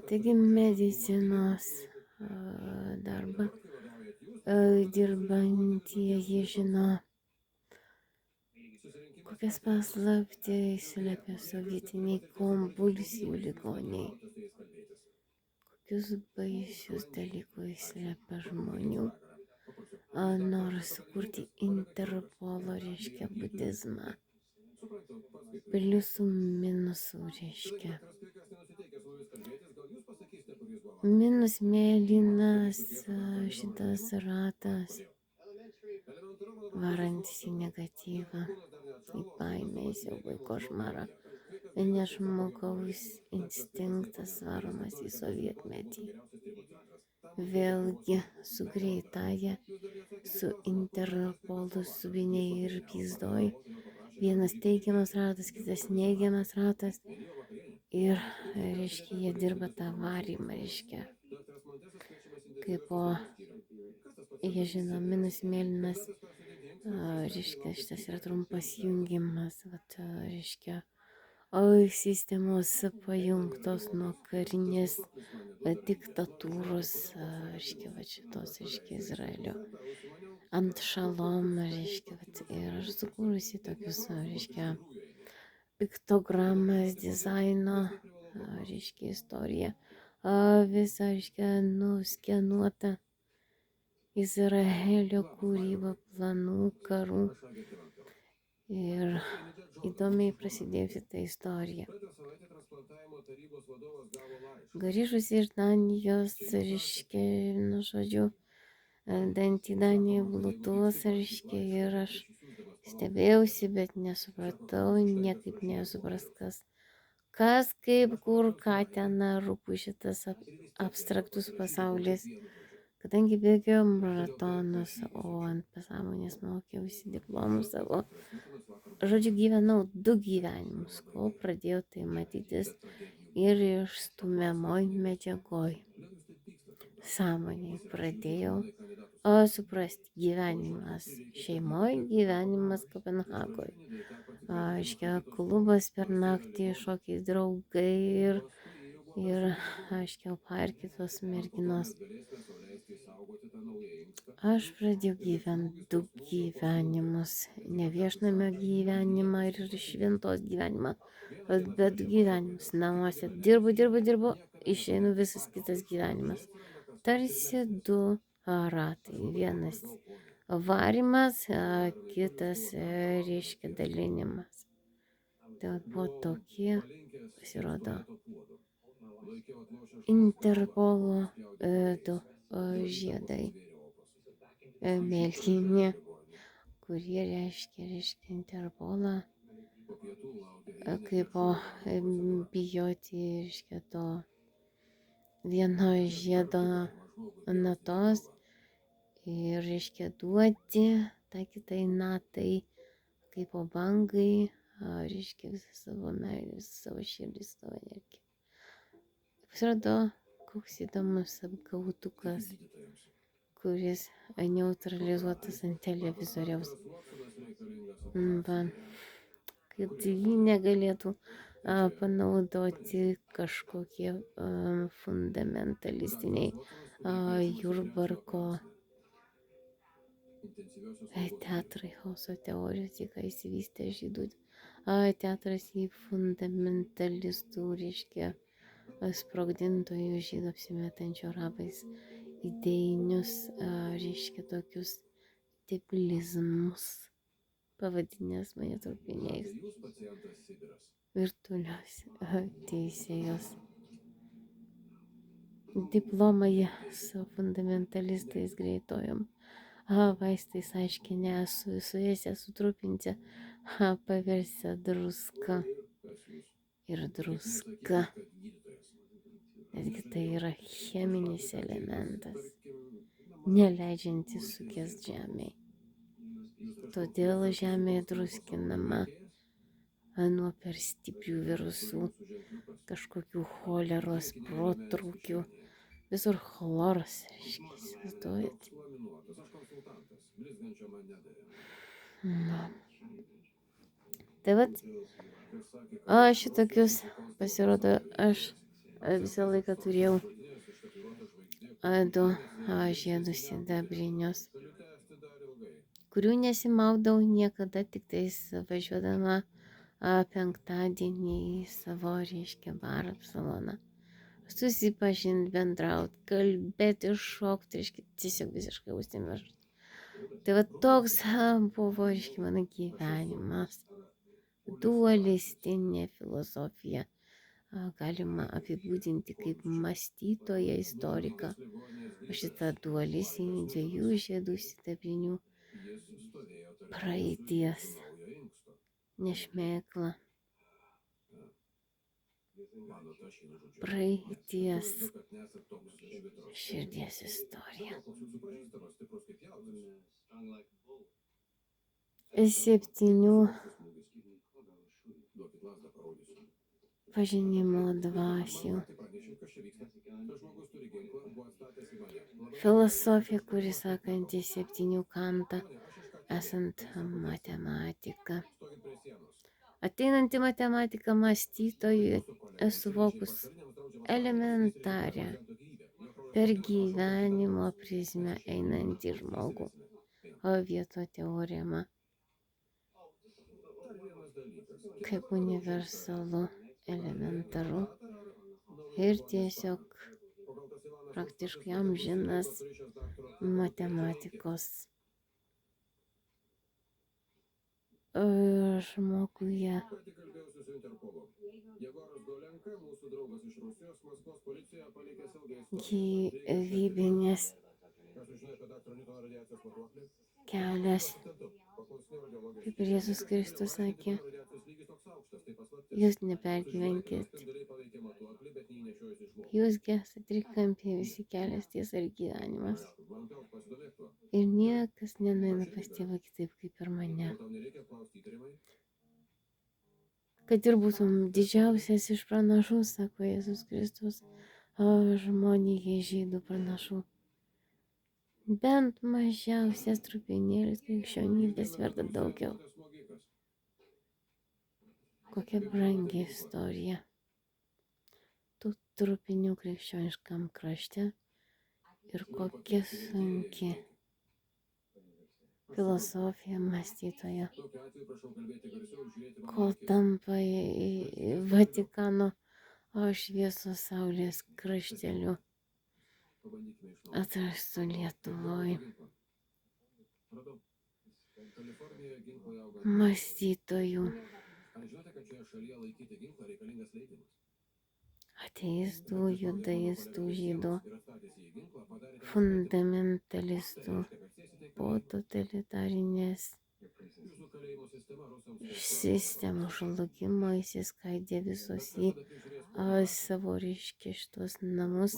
Taigi medicinos darbą dirbantieji žino, kokias paslaptis slepia sovietiniai konvulsijų ligoniai, kokius baisius dalykus slepia žmonių. Noras sukurti Interpolo reiškia budizmą. Pliusų minusų reiškia. Minus mėlynas šitas ratas, varantis į negatyvą, į baimę, į siaubą, į košmarą. Nes žmogaus instinktas varomas į sovietmetį. Vėlgi su greitaja, su Interpolu, su viniai ir pyzdoj. Vienas teigiamas ratas, kitas neigiamas ratas. Ir, reiškia, jie dirba tą varymą, reiškia. Kaip jie žino, minus mėlynas, reiškia, šitas yra trumpas jungimas, reiškia, sistemos pajungtos nuo karinės diktatūros, reiškia, šitos, reiškia, Izraelio ant šalom, reiškia, ir aš sukūrusi tokius, reiškia, piktogramas dizaino, reiškia, istorija, visa, reiškia, nuskenuota Izraelio kūryba, planų, karų. Ir įdomiai prasidėjusi ta istorija. Grįžusi iš Danijos, reiškia, žodžiu, dantį Danijai blutus, reiškia, ir aš stebėjausi, bet nesupratau, niekaip nesupras, kas, kaip, kur, ką ten rūpi šitas abstraktus pasaulis. Kadangi bėgiau maratonus, o ant pasąmonės mokiausi diplomų savo, žodžiu, gyvenau 2 gyvenimus, kol pradėjau tai matytis ir išstumiamoj medžiagoj. Sąmoniai pradėjau suprasti gyvenimas šeimoj, gyvenimas Kopenhagoj. Aiškia, klubas per naktį, šokiai draugai ir aiškia, parkitos merginos. Aš pradėjau gyventi 2 gyvenimus, ne viešnamio gyvenimą ir šventos gyvenimą, bet 2 gyvenimus. Namuose dirbu, išeinu visas kitas gyvenimas. Tarsi 2 ratai. Vienas varymas, kitas, reiškia, dalinimas. Tai buvo tokie, pasirodo, Interpolo 2 žiedai mėlyni, kurie reiškia Interpolą, kaip bijoti, reiškia, to vieno žiedo natos ir, reiškia, duoti tai kitai natai, kaip bangai, reiškia, visą savo meilę, visą savo širdį, savo energiją. Pasirodo, koks įdomus apgautukas, kuris neutralizuotas ant televizoriaus. Kad jį negalėtų panaudoti kažkokie fundamentalistiniai Jurbarko teatrai, chaoso teorijos, tik įsivystė žydų teatras į fundamentalistų, reiškia, sprogdintojų žydų apsimetančių arabais idėjinius, reiškia, tokius debilizmus, pavadinęs mane trupiniais, virtualios teisėjos. Diplomai su fundamentalistais greitojom, vaistais aiškiai nesu, su jais sutrupinti, paversią druską. Ir druska, netgi tai yra cheminis elementas, neleidžiantis sukęst žemėj. Todėl žemė druskinama nuo per stiprių virusų, kažkokių choleros protrūkių, visur chloras, reiškia, įsivaizduojat. Tai vat, O šitokius, pasirodo, aš visą laiką turėjau du žiedus sidabrinius, kurių nesimaudau niekada, tik tais važiuodama penktadienį į savo, reiškia, barą, saloną. Susipažinti, bendrauti, kalbėti, šokti, reiškia, tiesiog visiškai užsimiršti. Tai va toks buvo, reiškia, mano gyvenimas. Dualistinė filosofija. Galima apibūdinti kaip mąstytoją, istoriką. Šitą dualistinį dviejų žiedų sidabrinių praeities nešmėklą. Praeities širdies istorija. 7 pažinimo dvasių. Filosofija, kuri sakanti 7 kantą, esant matematika. Ateinanti matematika mąstytojui suvokus elementarią per gyvenimo prizmę einantį žmogų, o vieto teorema kaip universalu, elementaru ir tiesiog praktiškai amžinas matematikos žmoguje. Gyvybinės kelias, kaip ir Jėzus Kristus sakė, jūs nepergyvenkit, jūs esate trikampė, visi kelias, tiesa ir gyvenimas. Ir niekas nenueina pas Tėvą kitaip kaip per mane. Kad ir būtum didžiausias iš pranašų, sako Jėzus Kristus, žmonijai žydų pranašų. Bent mažiausias trupinėlis krikščionybės verda daugiau. Kokia brangi istorija. Tų trupinių krikščioniškam krašte ir kokia sunki filosofija mąstytoja. Kol tampa į Vatikano šviesos saulės krašteliu atrastų Lietuvoj. Mąstytojų. Ateistų, judaistų, žydų, fundamentalistų, po totalitarinės sistemų žlugimo įsiskaidė visos į savo, reiškia, šitos namus,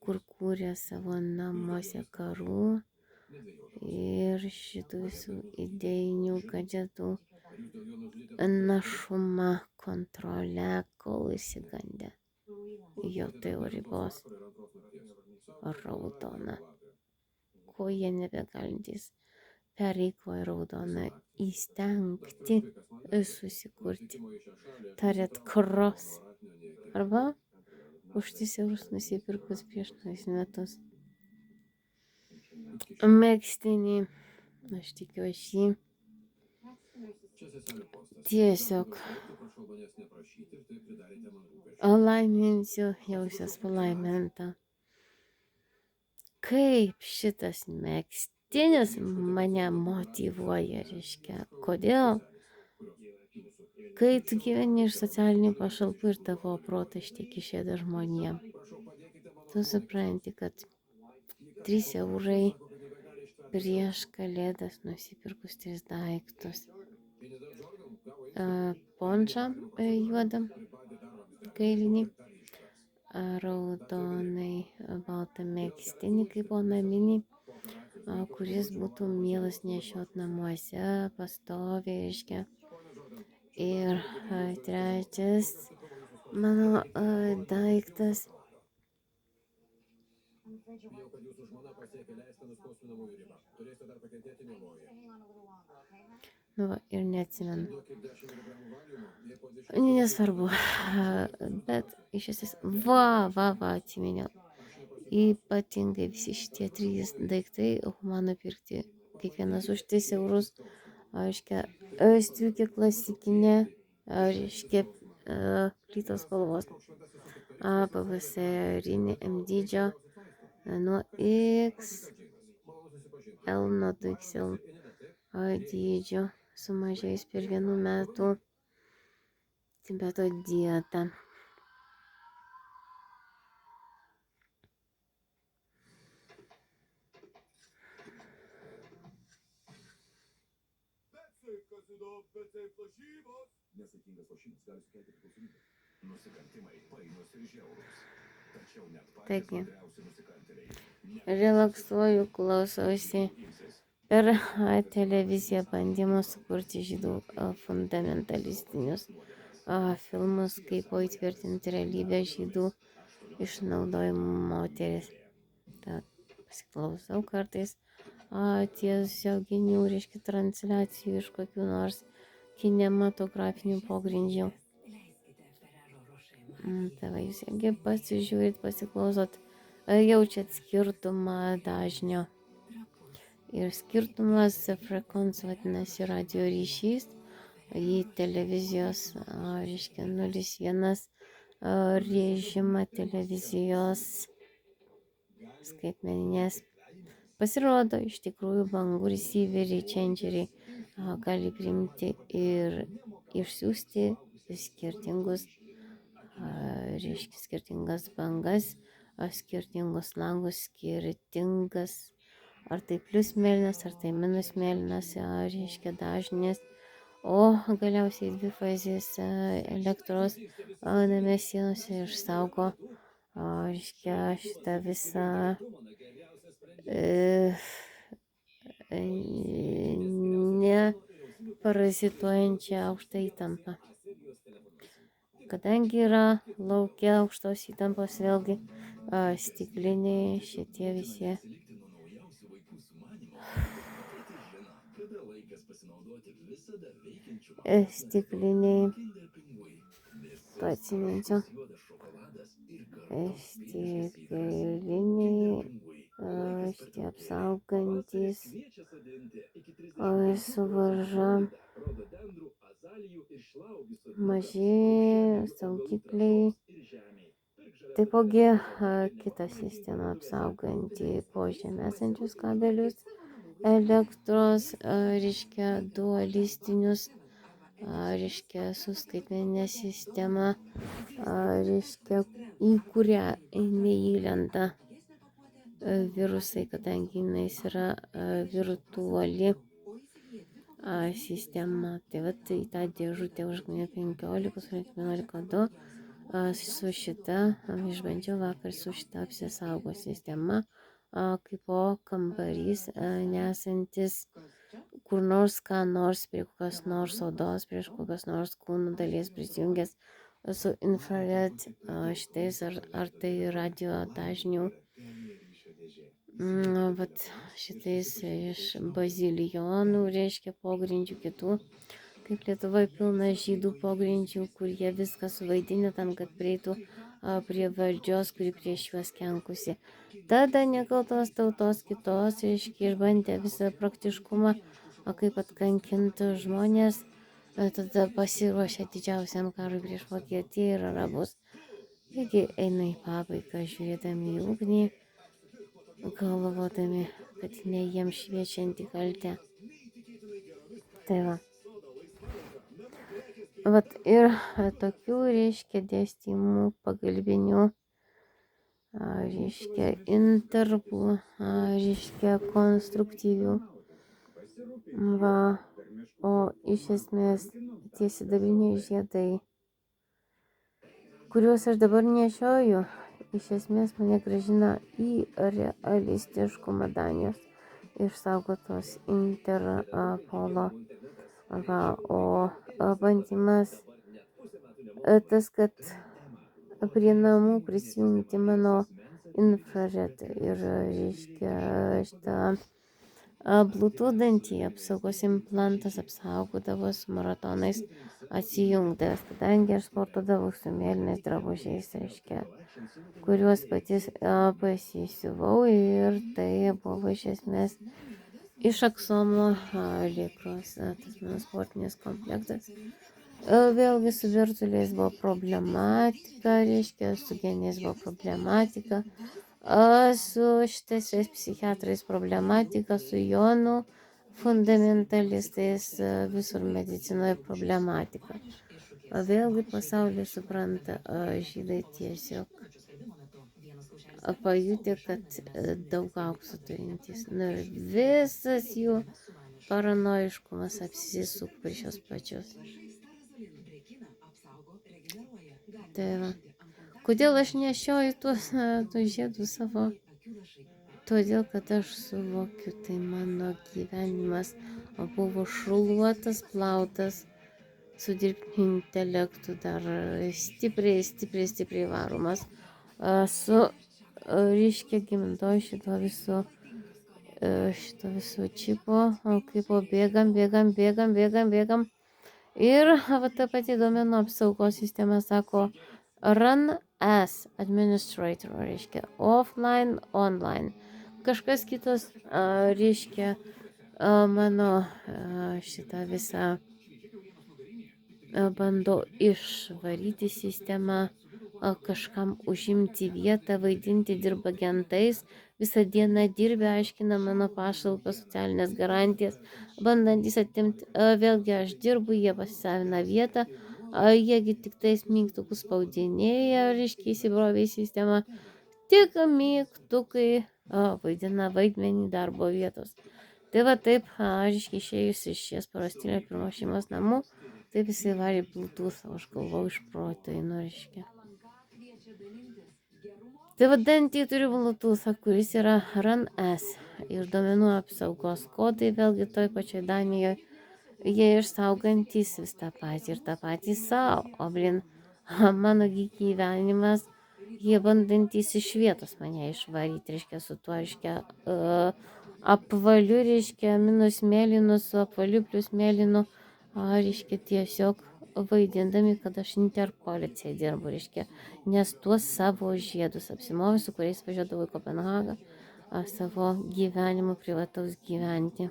kur kūrė savo namuose karų ir šitų visų idėjinių gadžetų našumą, kontrolę, kol įsigandė. Jo teorijos raudona, ko jie nebegalintys pereikvoja raudoną įstengti susikurti. Tariat cross arba už 3 eurus nusipirkus prieš 2 metus. Megztinį, aš tikiuosi, tiesiog laiminsiu, jausiuos palaiminta. Kaip šitas megztinis mane motyvuoja, reiškia, kodėl? Kai tu gyveni iš socialinių pašalpų ir tavo protas tiek išėda žmonėm, tu supranti, kad 3 eurai prieš kalėdas nusipirkus 3 daiktus. Pončą juodą, kailinį, raudonai baltą megztinį kaip naminį, kuris būtų mielas nešiot namuose, pastoviai, reiškia. Ir trečias mano daiktas. Nu, va, ir neatsimenu. Nesvarbu. Bet iš esmės, atsiminiau. Ypatingai visi šitie 3 daiktai mano pirkti. Kiekvienas už 3 eurus. Reiškia, striukė klasikinė, reiškia, plytos spalvos. PVC rinė M dydžio nuo XL nuo 2XL dydžio sumažėjus per 1 metų Tibeto dietą. Taigi, relaksuoju, klausausi per televiziją bandymų sukurti žydų fundamentalistinius filmus, kaip įtvirtinti realybę žydų išnaudojimų moteris. Tad pasiklausau kartais tiesioginių, reiškia, transliacijų iš kokių nors kinematografinių pogrindžių. Tai va, jūs irgi pasižiūrit, pasiklausot, jaučiat skirtumą dažnio. Ir skirtumas frekvencijos vadinasi radio ryšys, į televizijos, reiškia, 01 režimą televizijos skaitmeninės. Pasirodo, iš tikrųjų bangų receiveriai, changeriai gali priimti ir išsiųsti skirtingus, reiškia, skirtingas bangas, skirtingus langus, skirtingas, ar tai plius mėlynas, ar tai minus mėlynas, reiškia, dažnis. O galiausiai dvifazės elektros namės sienose išsaugo, reiškia, šitą visą neparazituojančią aukštą įtampą. Kadangi yra laukia aukštos įtampos, vėlgi stikliniai šitie visi stikliniai, atsiminsiu, stikliniai šitie apsaugantis su varža maži saugikliai. Taipogi kita sistema apsauganti po žemę esančius kabelius elektros, reiškia, dualistinius, reiškia, su skaitmeninė sistema, reiškia, į kurią neįlenda virusai, kadangi jinais yra virtuali sistema. Tai vat į tą dėžutę užgavė 15-11-2 su šita, išbandžiau vakar su šita apsisaugo sistema, kaip kambarys nesantis kur nors ką nors prie kokios nors odos, prieš kokios nors kūnų dalies prisijungęs su infrared šitais ar tai radio dažnių. Vat šitais iš bazilijonų, reiškia, pogrindžių kitų. Kaip Lietuvoje pilna žydų pogrindžių, kur jie viską suvaidina tam, kad prieitų prie valdžios, kuri prieš juos kenkusi. Tada nekaltos tautos kitos, reiškia, išbandė visą praktiškumą, kaip atkankinti žmonės, tada pasiruošė didžiausiam karui prieš Vokietiją ir arabus. Taigi eina į pabaigą, žiūrėdami į ugnį, galvodami, kad ne jiems šviečianti kaltė. Tai va. Vat ir tokių, reiškia, dėstymų pagalbinių, reiškia, interpų, reiškia, konstruktyvių. Va, o iš esmės tie sidabriniai žiedai, kuriuos aš dabar nešioju, iš esmės mane grąžina į realistiškumą Danijos išsaugotos Interpolo. Va, o bandymas tas, kad prie namų prisijungti mano infrared ir, reiškia, šitą Bluetooth dantyje apsaugos implantas apsaugodavo su maratonais atsijungdavęs, kadangi aš sportuodavau su mėlynais drabužiais, reiškia, kuriuos patys pasisiuvau ir tai buvo iš esmės iš aksomo likros, tas mano sportinis komplektas. Vėlgi su virtualiais buvo problematika, reiškia, su genijais buvo problematika, su šitais psichiatrais problematika, su jonų fundamentalistais, visur medicinoje problematika. Vėlgi pasaulyje supranta, žydai tiesiog pajutė, kad daug aukso turintys. Nu ir visas jų paranoiškumas apsisuk prie šios pačios. Tai va. Kodėl aš nešioju tuos žiedus savo? Todėl, kad aš suvokiu, tai mano gyvenimas buvo šluotas, plautas, su dirbtiniu intelektu dar stipriai varomas. Su ryškia gimtoj šito viso čipo, kaip bėgam. Ir va ta pati duomenų apsaugos sistema sako, run as administrator, reiškia offline, online. Kažkas kitas, reiškia, mano šitą visą bando išvaryti sistemą, kažkam užimti vietą, vaidinti, dirba agentais, visą dieną dirbę, aiškina mano pašalpas, socialinės garantijas, bandantys atimti, vėlgi aš dirbu, jie pasisavina vietą, jiegi tik tais mygtukus spaudinėja, reiškia įsibrovė į sistemą, tik mygtukai vaidina vaidmenį darbo vietos. Tai va taip, reiškia, išėjus iš šies parastilio pirmo šeimos namų, taip jisai varė Bluetooth, aš galvau iš proto, reiškia. Tai va dantį turi Bluetooth, kuris yra run as ir duomenų apsaugos kodai, vėlgi toj pačioj Danijoje, jie išsaugantys vis tą patį ir tą patį savo, o mano gyvenimas, jie bandantys iš vietos mane išvaryti, reiškia, su tuo, reiškia, apvaliu, reiškia, minus mėlynu, su apvaliu plus mėlynu, reiškia, tiesiog vaidindami, kad aš Interpolicija dirbu, reiškia, nes tuos savo žiedus apsimovė, su kuriais važiuodavau į Kopenhagą, savo gyvenimu privataus gyventi.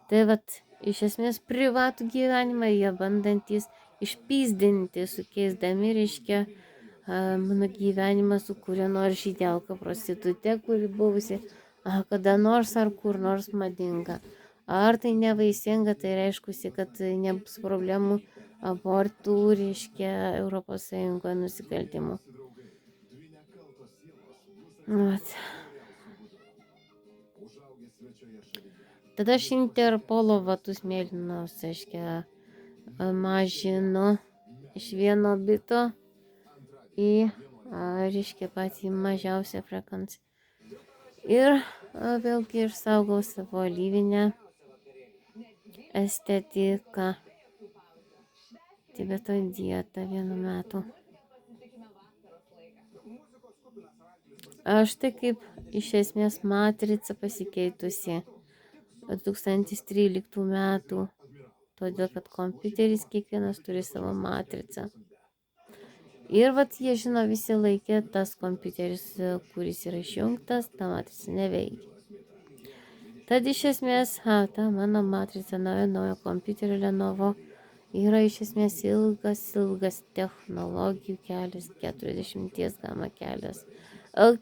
Tai vat, iš esmės privatų gyvenimą jie bandantys išpyzdinti, sukeisdami, reiškia, mano gyvenimą su kuria nors žydelka prostitute, kuri buvusi kada nors ar kur nors madinga. Ar tai nevaisinga, tai reiškusi, kad nebus problemų abortų, reiškia, Europos Sąjungoje nusikaltimų. Vat. Tada aš Interpolo vatus mėlynus, reiškia, mažinu iš vieno bito į, reiškia, patį mažiausią frekanciją. Ir vėlgi išsaugau savo alyvinę estetiką, Tibeto dietą 1 metų. Štai kaip iš esmės matrica pasikeitusi 2013 metų, todėl kad kompiuteris kiekvienas turi savo matricą. Ir vat jie žino visi laikė, tas kompiuteris, kuris yra išjungtas, ta matrica neveikia. Tad iš esmės, ta mano matrica naujo kompiuterio Lenovo yra iš esmės ilgas technologijų kelias, 40 gama kelias.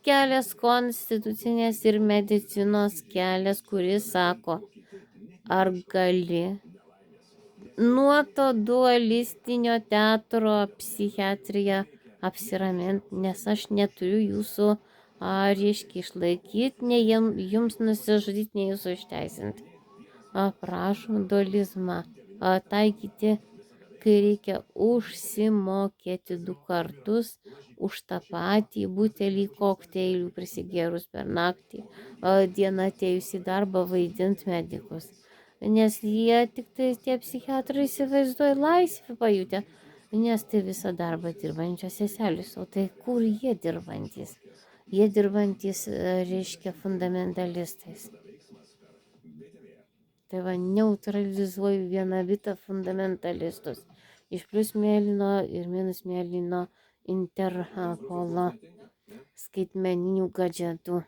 Kelias konstitucinės ir medicinos kelias, kuris sako, ar gali nuo to dualistinio teatro psichiatriją apsiraminti, nes aš neturiu jūsų, reiškia, išlaikyti, nei jums nusižudyti, nei jūsų išteisinti. Prašom dualizmą taikyti, kai reikia užsimokėti 2 kartus už tą patį butelį kokteilių prisigėrus per naktį, dieną atėjus į darbą vaidint medikus. Nes jie tik tai tie psichiatrai įsivaizduoja laisvę pajutę, nes tai visą darbą dirbančios seselės, o tai kur jie dirbantis? Jie dirbantis, reiškia, fundamentalistais. Tai va, neutralizuoju vieną bitą fundamentalistus. Iš plius mėlyno ir minus mėlyno Interpolo skaitmeninių gadžetų.